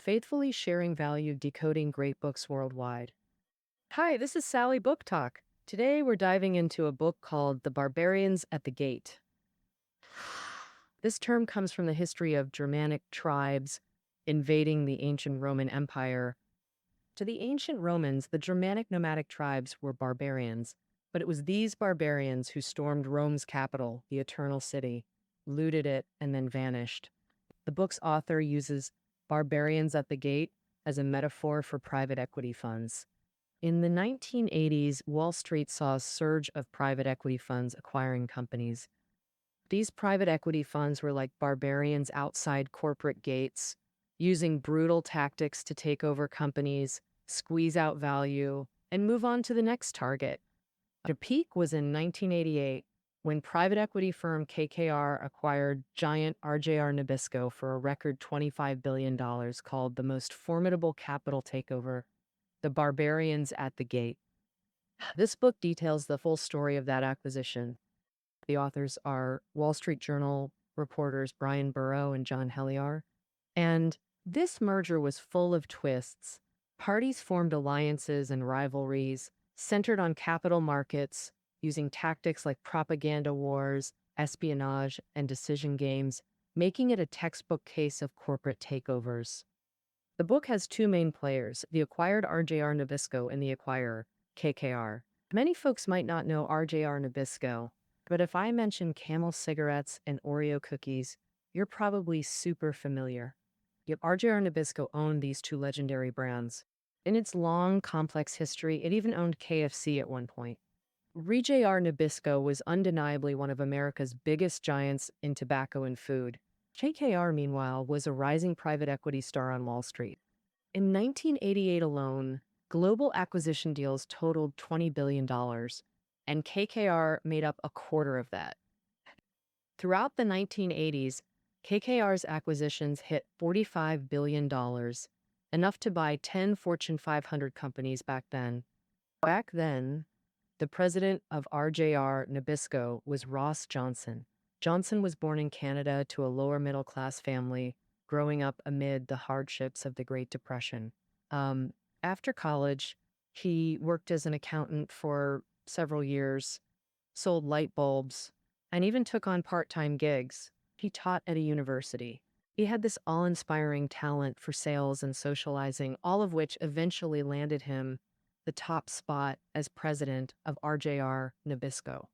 faithfully sharing value, decoding great books worldwide. Hi, this is Sally Book Talk. Today we're diving into a book called The Barbarians at the Gate. This term comes from the history of Germanic tribes invading the ancient Roman Empire. To the ancient Romans, the Germanic nomadic tribes were barbarians, but it was these barbarians who stormed Rome's capital, the Eternal City, looted it, and then vanished. The book's author uses barbarians at the gate as a metaphor for private equity funds. In the 1980s, Wall Street saw a surge of private equity funds acquiring companies. These private equity funds were like barbarians outside corporate gates, using brutal tactics to take over companies, squeeze out value, and move on to the next target. The peak was in 1988 when private equity firm KKR acquired giant RJR Nabisco for a record $25 billion, called the most formidable capital takeover, the Barbarians at the Gate. This book details the full story of that acquisition. The authors are Wall Street Journal reporters Brian Burrow and John Heliar. And this merger was full of twists. Parties formed alliances and rivalries centered on capital markets, using tactics like propaganda wars, espionage, and decision games, making it a textbook case of corporate takeovers. The book has two main players, the acquired RJR Nabisco and the acquirer, KKR. Many folks might not know RJR Nabisco, but if I mention Camel cigarettes and Oreo cookies, you're probably super familiar. Yet RJR Nabisco owned these two legendary brands. In its long, complex history, it even owned KFC at one point. RJR Nabisco was undeniably one of America's biggest giants in tobacco and food. KKR, meanwhile, was a rising private equity star on Wall Street. In 1988 alone, global acquisition deals totaled $20 billion, and KKR made up a quarter of that. Throughout the 1980s, KKR's acquisitions hit $45 billion, enough to buy 10 Fortune 500 companies back then. Back then, the president of RJR Nabisco was Ross Johnson. Johnson was born in Canada to a lower middle-class family, growing up amid the hardships of the Great Depression. After college, he worked as an accountant for several years, sold light bulbs, and even took on part-time gigs. He taught at a university. He had this awe-inspiring talent for sales and socializing, all of which eventually landed him the top spot as president of RJR Nabisco.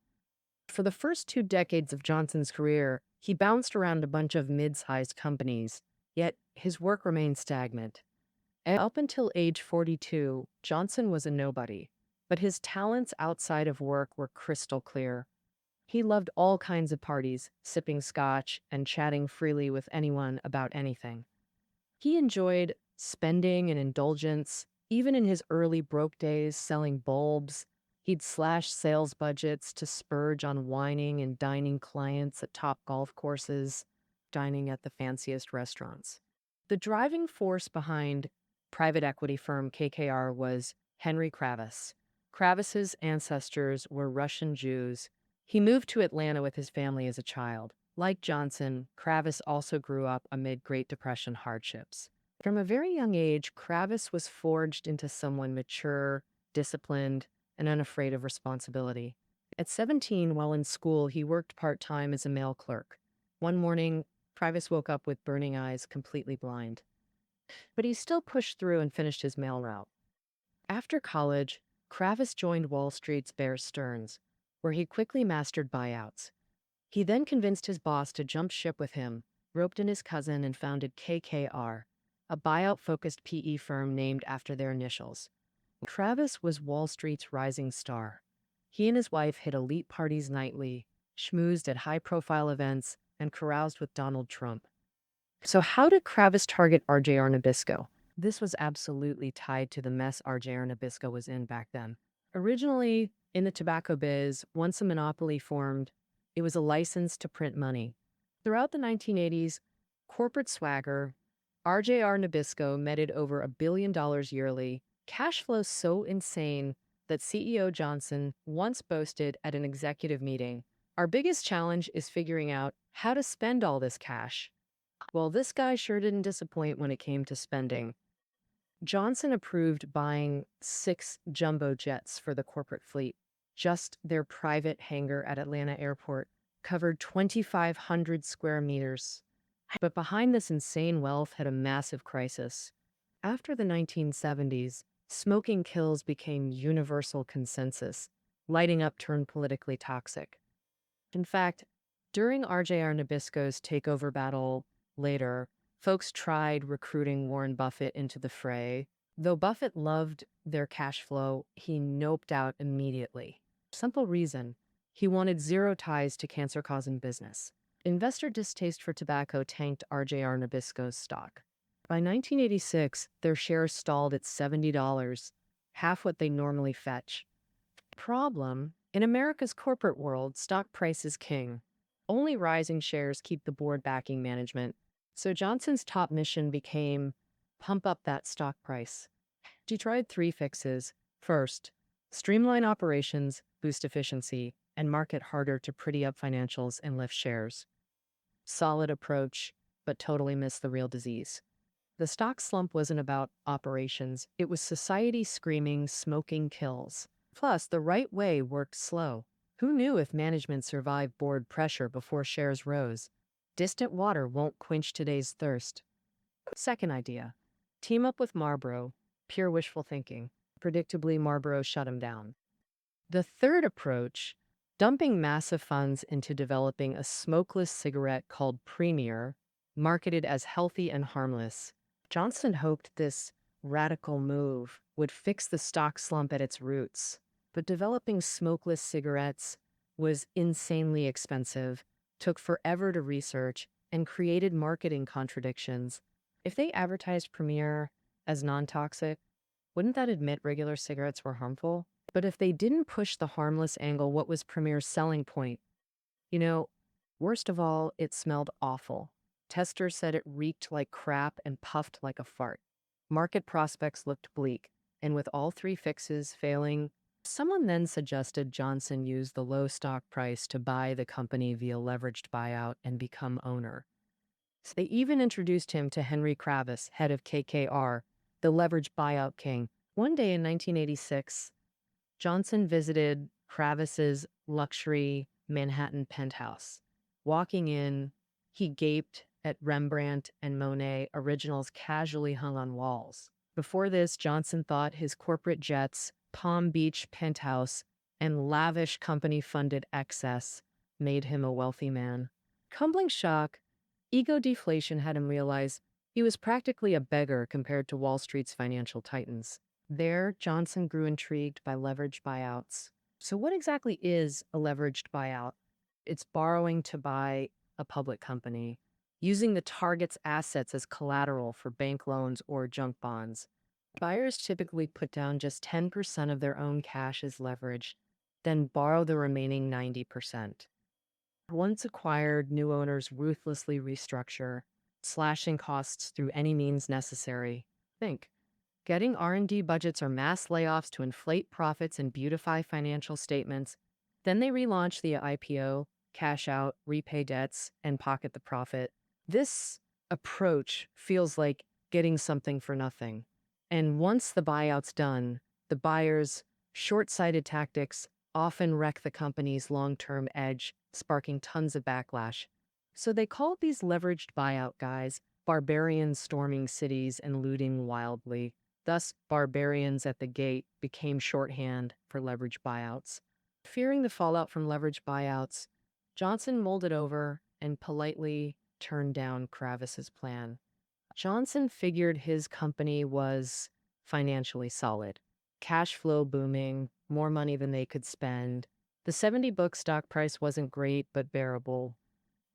For the first 2 decades of Johnson's career, he bounced around a bunch of mid-sized companies, yet his work remained stagnant. Up until age 42, Johnson was a nobody, but his talents outside of work were crystal clear. He loved all kinds of parties, sipping scotch and chatting freely with anyone about anything. He enjoyed spending and indulgence. Even in his early broke days selling bulbs, he'd slash sales budgets to splurge on wining and dining clients at top golf courses, dining at the fanciest restaurants. The driving force behind private equity firm KKR was Henry Kravis. Kravis's ancestors were Russian Jews. He moved to Atlanta with his family as a child. Like Johnson, Kravis also grew up amid Great Depression hardships. From a very young age, Kravis was forged into someone mature, disciplined, and unafraid of responsibility. At 17, while in school, he worked part-time as a mail clerk. One morning, Kravis woke up with burning eyes, completely blind. But he still pushed through and finished his mail route. After college, Kravis joined Wall Street's Bear Stearns, where he quickly mastered buyouts. He then convinced his boss to jump ship with him, roped in his cousin, and founded KKR, a buyout-focused PE firm named after their initials. Kravis was Wall Street's rising star. He and his wife hit elite parties nightly, schmoozed at high-profile events, and caroused with Donald Trump. So how did Kravis target RJR Nabisco? This was absolutely tied to the mess RJR Nabisco was in back then. Originally, in the tobacco biz, once a monopoly formed, it was a license to print money. Throughout the 1980s, corporate swagger, RJR Nabisco netted over $1 billion yearly, cash flow so insane that CEO Johnson once boasted at an executive meeting, "Our biggest challenge is figuring out how to spend all this cash." Well, this guy sure didn't disappoint when it came to spending. Johnson approved buying 6 jumbo jets for the corporate fleet. Just their private hangar at Atlanta Airport covered 2,500 square meters. But behind this insane wealth had a massive crisis. After the 1970s, smoking kills became universal consensus. Lighting up turned politically toxic. In fact, during RJR Nabisco's takeover battle later, folks tried recruiting Warren Buffett into the fray. Though Buffett loved their cash flow, he noped out immediately. Simple reason: he wanted zero ties to cancer-causing business. Investor distaste for tobacco tanked RJR Nabisco's stock. By 1986, their shares stalled at $70, half what they normally fetch. Problem: in America's corporate world, stock price is king. Only rising shares keep the board backing management. So Johnson's top mission became pump up that stock price. He tried 3 fixes. First, streamline operations, boost efficiency, and market harder to pretty up financials and lift shares. Solid approach, but totally missed the real disease. The stock slump wasn't about operations. It was society screaming smoking kills. Plus, the right way worked slow. Who knew if management survived board pressure before shares rose? Distant water won't quench today's thirst. Second idea: team up with Marlboro. Pure wishful thinking. Predictably, Marlboro shut him down. The third approach: dumping massive funds into developing a smokeless cigarette called Premier, marketed as healthy and harmless. Johnson hoped this radical move would fix the stock slump at its roots. But developing smokeless cigarettes was insanely expensive, took forever to research, and created marketing contradictions. If they advertised Premier as non-toxic, wouldn't that admit regular cigarettes were harmful? But if they didn't push the harmless angle, what was Premier's selling point? You know, worst of all, it smelled awful. Testers said it reeked like crap and puffed like a fart. Market prospects looked bleak, and with all 3 fixes failing, someone then suggested Johnson use the low stock price to buy the company via leveraged buyout and become owner. So they even introduced him to Henry Kravis, head of KKR, the leveraged buyout king. One day in 1986, Johnson visited Kravis's luxury Manhattan penthouse. Walking in, he gaped at Rembrandt and Monet originals casually hung on walls. Before this, Johnson thought his corporate jets, Palm Beach penthouse, and lavish company-funded excess made him a wealthy man. Humbling shock, ego deflation had him realize he was practically a beggar compared to Wall Street's financial titans. There, Johnson grew intrigued by leveraged buyouts. So what exactly is a leveraged buyout? It's borrowing to buy a public company, using the target's assets as collateral for bank loans or junk bonds. Buyers typically put down just 10% of their own cash as leverage, then borrow the remaining 90%. Once acquired, new owners ruthlessly restructure, slashing costs through any means necessary. Think: getting R&D budgets or mass layoffs to inflate profits and beautify financial statements. Then they relaunch the IPO, cash out, repay debts, and pocket the profit. This approach feels like getting something for nothing. And once the buyout's done, the buyers' short-sighted tactics often wreck the company's long-term edge, sparking tons of backlash. So they called these leveraged buyout guys barbarians, storming cities and looting wildly. Thus, Barbarians at the Gate became shorthand for leveraged buyouts. Fearing the fallout from leveraged buyouts, Johnson molded over and politely turned down Kravis's plan. Johnson figured his company was financially solid. Cash flow booming, more money than they could spend. The 70-book stock price wasn't great, but bearable.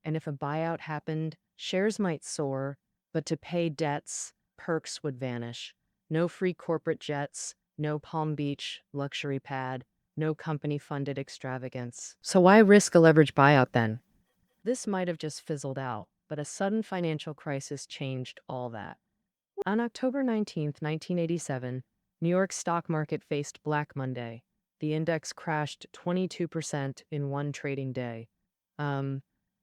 And if a buyout happened, shares might soar, but to pay debts, perks would vanish. No free corporate jets, no Palm Beach luxury pad, no company-funded extravagance. So why risk a leveraged buyout then? This might have just fizzled out, but a sudden financial crisis changed all that. On October 19th, 1987, New York's stock market faced Black Monday. The index crashed 22% in one trading day.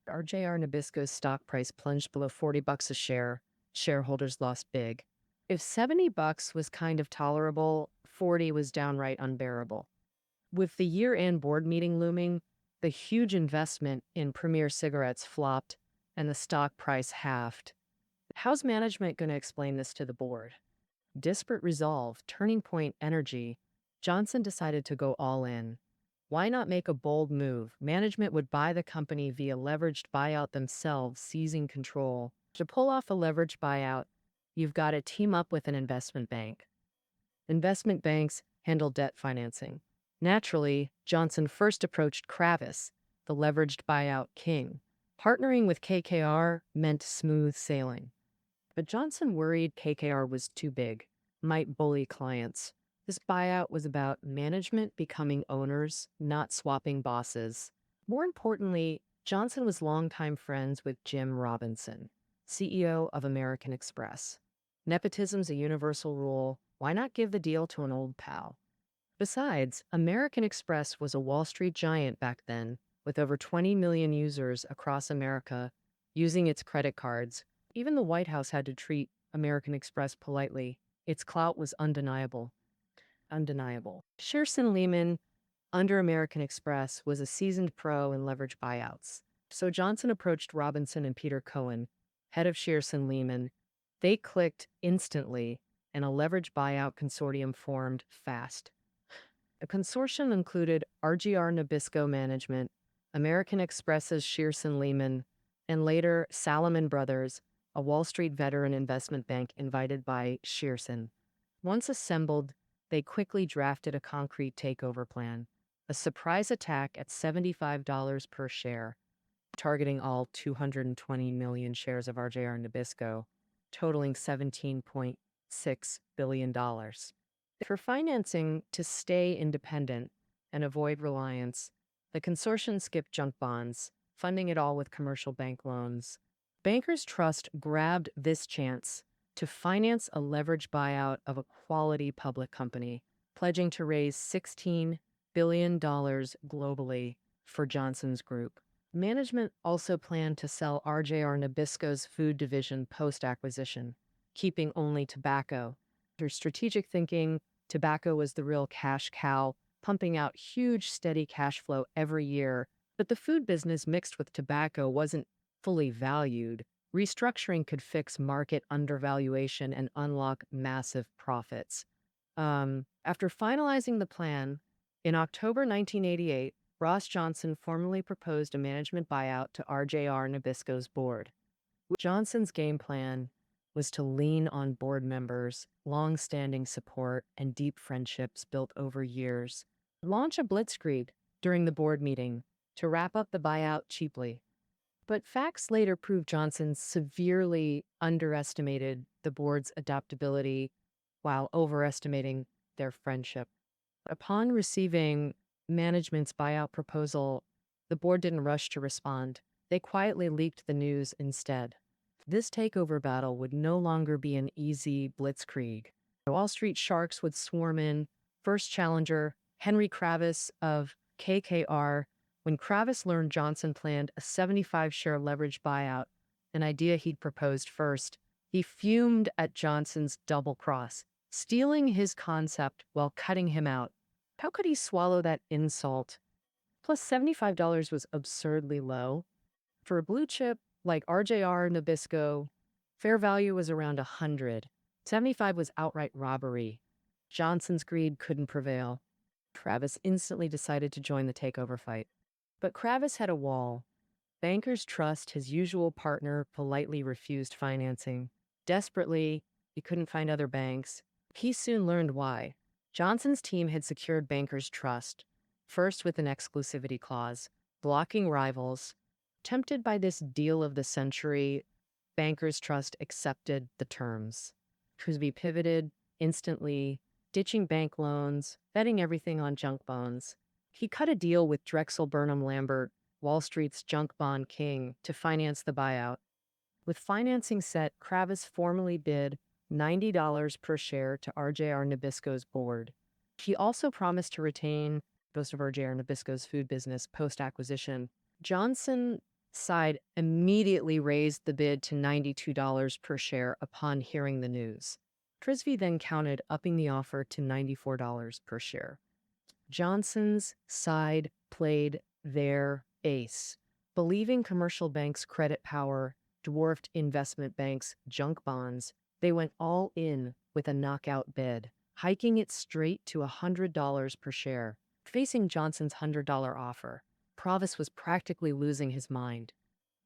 RJR Nabisco's stock price plunged below $40 a share. Shareholders lost big. If $70 was kind of tolerable, 40 was downright unbearable. With the year-end board meeting looming, the huge investment in Premier Cigarettes flopped and the stock price halved. How's management going to explain this to the board? Disparate resolve, turning point energy, Johnson decided to go all in. Why not make a bold move? Management would buy the company via leveraged buyout themselves, seizing control. To pull off a leveraged buyout, you've got to team up with an investment bank. Investment banks handle debt financing. Naturally, Johnson first approached Kravis, the leveraged buyout king. Partnering with KKR meant smooth sailing. But Johnson worried KKR was too big, might bully clients. This buyout was about management becoming owners, not swapping bosses. More importantly, Johnson was longtime friends with Jim Robinson, CEO of American Express. Nepotism's a universal rule. Why not give the deal to an old pal? Besides, American Express was a Wall Street giant back then, with over 20 million users across America using its credit cards. Even the White House had to treat American Express politely. Its clout was undeniable. Shearson Lehman, under American Express, was a seasoned pro in leverage buyouts. So Johnson approached Robinson and Peter Cohen, head of Shearson Lehman. They clicked instantly, and a leverage buyout consortium formed fast. The consortium included RJR Nabisco Management, American Express's Shearson Lehman, and later Salomon Brothers, a Wall Street veteran investment bank invited by Shearson. Once assembled, they quickly drafted a concrete takeover plan, a surprise attack at $75 per share, targeting all 220 million shares of RJR Nabisco, totaling $17.6 billion. For financing to stay independent and avoid reliance, the consortium skipped junk bonds, funding it all with commercial bank loans. Bankers Trust grabbed this chance to finance a leverage buyout of a quality public company, pledging to raise $16 billion globally for Johnson's group. Management also planned to sell RJR Nabisco's food division post-acquisition, keeping only tobacco. Through strategic thinking, tobacco was the real cash cow, pumping out huge, steady cash flow every year. But the food business mixed with tobacco wasn't fully valued. Restructuring could fix market undervaluation and unlock massive profits. After finalizing the plan, in October 1988, Ross Johnson formally proposed a management buyout to RJR Nabisco's board. Johnson's game plan was to lean on board members, long-standing support, and deep friendships built over years. Launch a blitzkrieg during the board meeting to wrap up the buyout cheaply. But facts later proved Johnson severely underestimated the board's adaptability while overestimating their friendship. Upon receiving management's buyout proposal, the board didn't rush to respond. They quietly leaked the news instead. This takeover battle would no longer be an easy blitzkrieg. The Wall Street sharks would swarm in. First challenger, Henry Kravis of KKR. When Kravis learned Johnson planned a 75-share leverage buyout, an idea he'd proposed first, he fumed at Johnson's double cross, stealing his concept while cutting him out. How could he swallow that insult? Plus, $75 was absurdly low. For a blue chip like RJR Nabisco, fair value was around $100. $75 was outright robbery. Johnson's greed couldn't prevail. Kravis instantly decided to join the takeover fight. But Kravis had a wall. Bankers Trust, his usual partner, politely refused financing. Desperately, he couldn't find other banks. He soon learned why. Johnson's team had secured Bankers Trust, first with an exclusivity clause, blocking rivals. Tempted by this deal of the century, Bankers Trust accepted the terms. Crosby pivoted instantly, ditching bank loans, betting everything on junk bonds. He cut a deal with Drexel Burnham Lambert, Wall Street's junk bond king, to finance the buyout. With financing set, Kravis formally bid $90 per share to RJR Nabisco's board. He also promised to retain most of RJR Nabisco's food business post-acquisition. Johnson side immediately raised the bid to $92 per share upon hearing the news. Kravis then counted, upping the offer to $94 per share. Johnson's side played their ace, believing commercial banks' credit power dwarfed investment banks' junk bonds. They went all in with a knockout bid, hiking it straight to $100 per share. Facing Johnson's $100 offer, Kravis was practically losing his mind.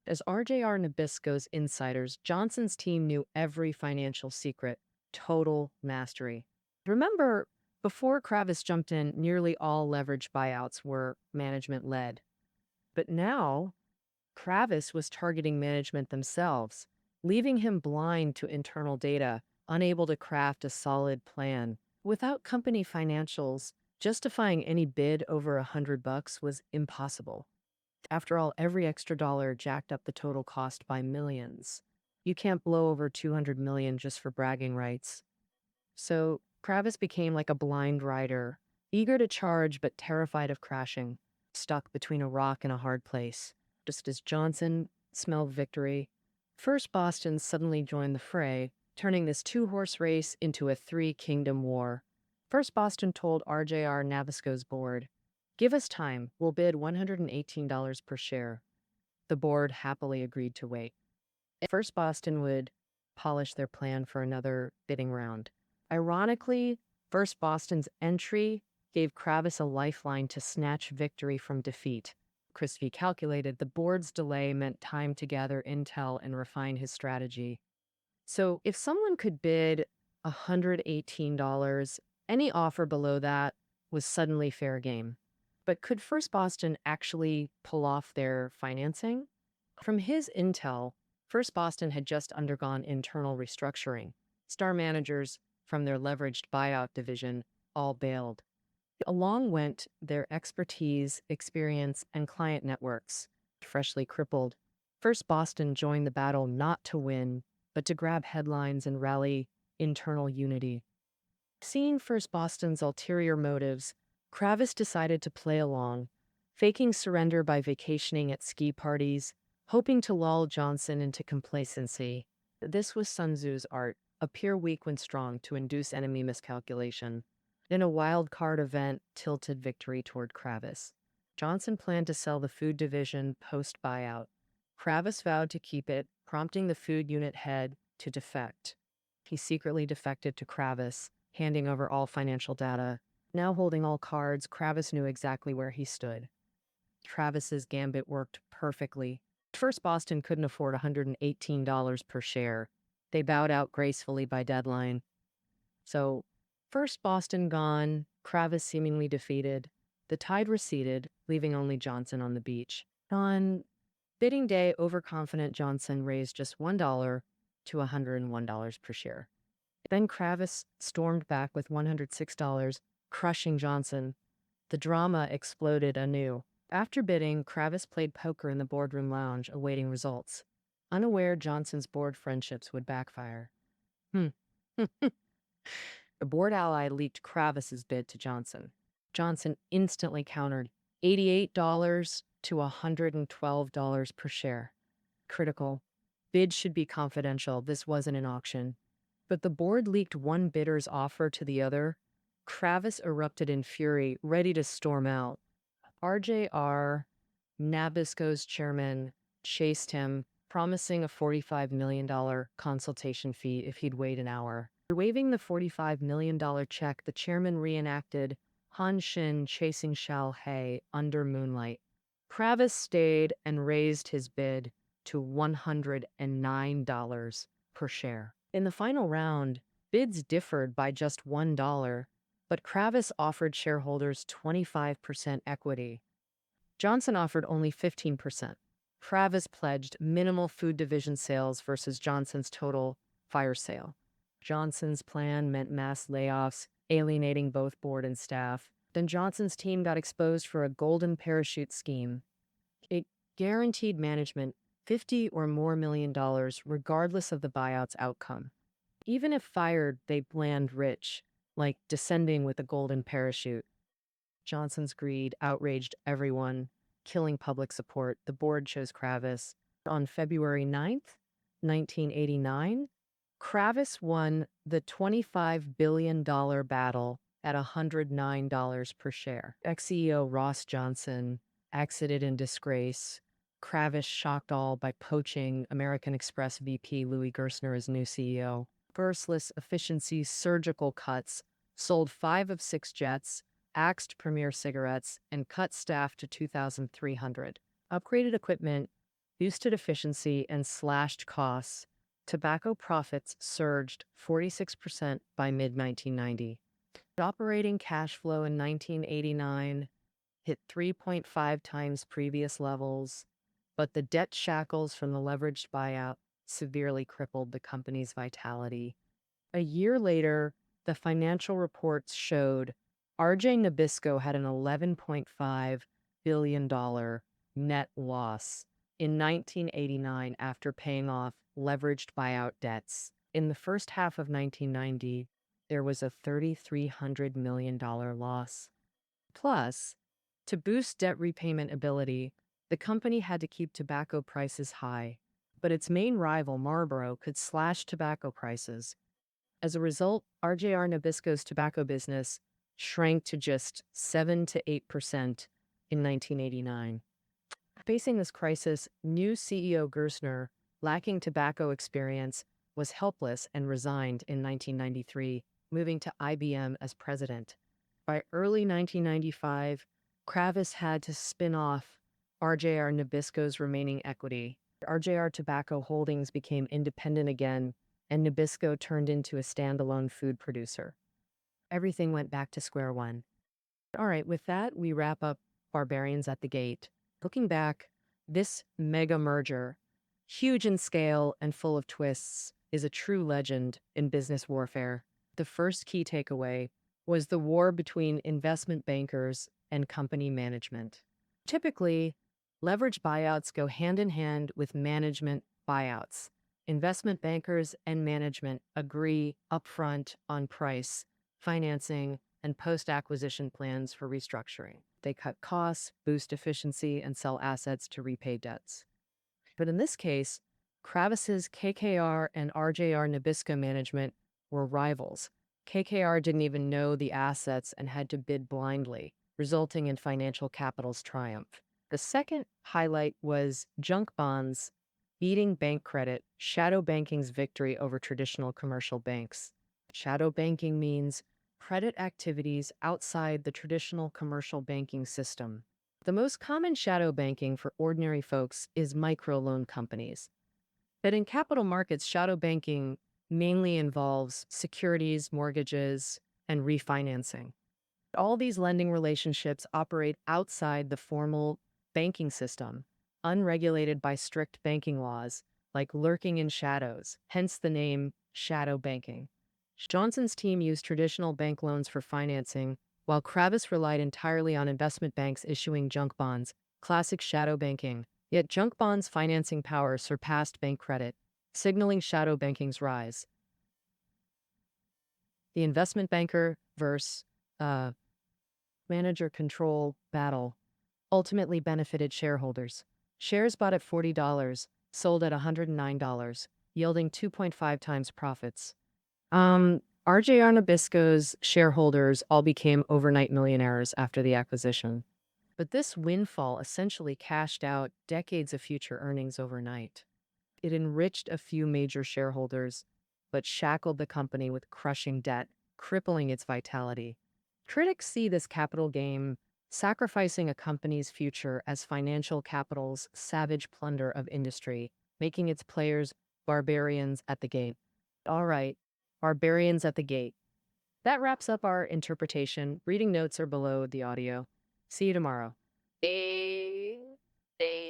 As RJR Nabisco's insiders, Johnson's team knew every financial secret. Total mastery. Remember, before Kravis jumped in, nearly all leveraged buyouts were management-led. But now, Kravis was targeting management themselves, leaving him blind to internal data, unable to craft a solid plan. Without company financials, justifying any bid over $100 was impossible. After all, every extra dollar jacked up the total cost by millions. You can't blow over $200 million just for bragging rights. So Kravis became like a blind rider, eager to charge but terrified of crashing, stuck between a rock and a hard place. Just as Johnson smelled victory, First Boston suddenly joined the fray, turning this two-horse race into a three-kingdom war. First Boston told RJR Nabisco's board, "Give us time, we'll bid $118 per share." The board happily agreed to wait. First Boston would polish their plan for another bidding round. Ironically, First Boston's entry gave Kravis a lifeline to snatch victory from defeat. Kravis calculated the board's delay meant time to gather intel and refine his strategy. So if someone could bid $118, any offer below that was suddenly fair game. But could First Boston actually pull off their financing? From his intel, First Boston had just undergone internal restructuring. Star managers from their leveraged buyout division all bailed. Along went their expertise, experience, and client networks. Freshly crippled, First Boston joined the battle not to win, but to grab headlines and rally internal unity. Seeing First Boston's ulterior motives, Kravis decided to play along, faking surrender by vacationing at ski parties, hoping to lull Johnson into complacency. This was Sun Tzu's art: appear weak when strong to induce enemy miscalculation. In a wild card event tilted victory toward Kravis. Johnson planned to sell the food division post-buyout. Kravis vowed to keep it, prompting the food unit head to defect. He secretly defected to Kravis, handing over all financial data. Now holding all cards, Kravis knew exactly where he stood. Kravis's gambit worked perfectly. First Boston couldn't afford $118 per share. They bowed out gracefully by deadline. So, First Boston gone, Kravis seemingly defeated. The tide receded, leaving only Johnson on the beach. On bidding day, overconfident Johnson raised just $1 to $101 per share. Then Kravis stormed back with $106, crushing Johnson. The drama exploded anew. After bidding, Kravis played poker in the boardroom lounge, awaiting results. Unaware Johnson's board friendships would backfire. A board ally leaked Kravis's bid to Johnson. Johnson instantly countered, $88 to $112 per share. Critical. Bid should be confidential. This wasn't an auction. But the board leaked one bidder's offer to the other. Kravis erupted in fury, ready to storm out. RJR Nabisco's chairman chased him, promising a $45 million consultation fee if he'd wait an hour. Waiving the $45 million check, the chairman reenacted Han Shin chasing Shao He under moonlight. Kravis stayed and raised his bid to $109 per share. In the final round, bids differed by just $1, but Kravis offered shareholders 25% equity. Johnson offered only 15%. Kravis pledged minimal food division sales versus Johnson's total fire sale. Johnson's plan meant mass layoffs, alienating both board and staff. Then Johnson's team got exposed for a golden parachute scheme. It guaranteed management $50 or more million regardless of the buyout's outcome. Even if fired, they'd land rich, like descending with a golden parachute. Johnson's greed outraged everyone. killing public support, the board chose Kravis. On February 9th, 1989, Kravis won the $25 billion battle at $109 per share. Ex-CEO Ross Johnson exited in disgrace. Kravis shocked all by poaching American Express VP Louis Gerstner as new CEO. Merciless efficiency surgical cuts, sold 5 of 6 jets, axed Premier cigarettes, and cut staff to 2,300. Upgraded equipment, boosted efficiency, and slashed costs. Tobacco profits surged 46% by mid-1990. Operating cash flow in 1989 hit 3.5 times previous levels, but the debt shackles from the leveraged buyout severely crippled the company's vitality. A year later, the financial reports showed RJ Nabisco had an $11.5 billion net loss in 1989 after paying off leveraged buyout debts. In the first half of 1990, there was a $3,300 million loss. Plus, to boost debt repayment ability, the company had to keep tobacco prices high, but its main rival, Marlboro, could slash tobacco prices. As a result, RJR Nabisco's tobacco business shrank to just 7 to 8% in 1989. Facing this crisis, new CEO Gerstner, lacking tobacco experience, was helpless and resigned in 1993, moving to IBM as president. By early 1995, Kravis had to spin off RJR Nabisco's remaining equity. RJR Tobacco Holdings became independent again, and Nabisco turned into a standalone food producer. Everything went back to square one. All right, with that, we wrap up Barbarians at the Gate. Looking back, this mega merger, huge in scale and full of twists, is a true legend in business warfare. The first key takeaway was the war between investment bankers and company management. Typically, leverage buyouts go hand in hand with management buyouts. Investment bankers and management agree upfront on price, financing, and post-acquisition plans for restructuring. They cut costs, boost efficiency, and sell assets to repay debts. But in this case, Kravis's KKR and RJR Nabisco management were rivals. KKR didn't even know the assets and had to bid blindly, resulting in financial capital's triumph. The second highlight was junk bonds beating bank credit, shadow banking's victory over traditional commercial banks. Shadow banking means credit activities outside the traditional commercial banking system. The most common shadow banking for ordinary folks is microloan companies. But in capital markets, shadow banking mainly involves securities, mortgages, and refinancing. All these lending relationships operate outside the formal banking system, unregulated by strict banking laws, like lurking in shadows, hence the name shadow banking. Johnson's team used traditional bank loans for financing, while Kravis relied entirely on investment banks issuing junk bonds, classic shadow banking. Yet junk bonds' financing power surpassed bank credit, signaling shadow banking's rise. The investment banker versus manager control battle ultimately benefited shareholders. Shares bought at $40, sold at $109, yielding 2.5 times profits. RJR Nabisco's shareholders all became overnight millionaires after the acquisition. But this windfall essentially cashed out decades of future earnings overnight. It enriched a few major shareholders, but shackled the company with crushing debt, crippling its vitality. Critics see this capital game sacrificing a company's future as financial capital's savage plunder of industry, making its players barbarians at the gate. All right, barbarians at the gate. That wraps up our interpretation. Reading notes are below the audio. See you tomorrow.